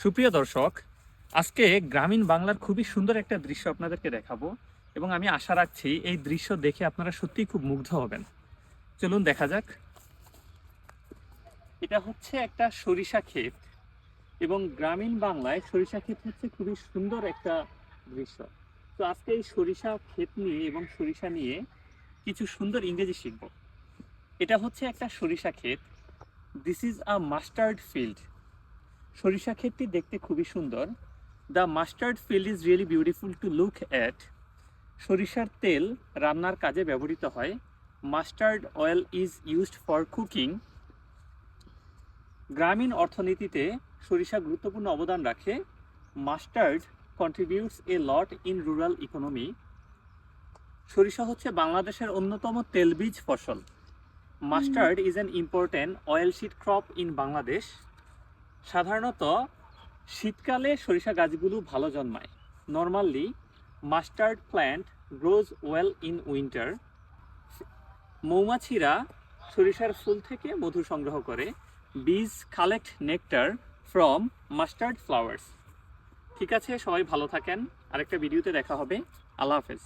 সুপ্রিয় দর্শক, আজকে গ্রামীণ বাংলার খুবই সুন্দর একটা দৃশ্য আপনাদেরকে দেখাবো এবং আমি আশা রাখছি এই দৃশ্য দেখে আপনারা সত্যিই খুব মুগ্ধ হবেন। চলুন দেখা যাক। এটা হচ্ছে একটা সরিষা ক্ষেত এবং গ্রামীণ বাংলায় সরিষা ক্ষেত হচ্ছে খুবই সুন্দর একটা দৃশ্য। তো আজকে এই সরিষা ক্ষেত নিয়ে এবং সরিষা নিয়ে কিছু সুন্দর ইংরেজি শিখব। এটা হচ্ছে একটা সরিষা ক্ষেত। This is a mustard field. সরিষা ক্ষেতটি দেখতে খুবই সুন্দর। The mustard field is really beautiful to look at. সরিষার তেল রান্নার কাজে ব্যবহৃত হয়। Mustard oil is used for cooking. গ্রামীণ অর্থনীতিতে সরিষা গুরুত্বপূর্ণ অবদান রাখে। Mustard contributes a lot in rural economy. সরিষা হচ্ছে বাংলাদেশের অন্যতম তেলবীজ ফসল। Mustard is an important oilseed crop in Bangladesh. সাধারণত শীতকালে সরিষা গাছগুলো ভালো জন্মায়। Normally mustard plant grows well in winter. মৌমাছিরা সরিষার ফুল থেকে মধু সংগ্রহ করে। বীজ collect nectar from mustard flowers. ঠিক আছে, সবাই ভালো থাকেন। আরেকটা ভিডিওতে দেখা হবে। আল্লাহ হাফেজ।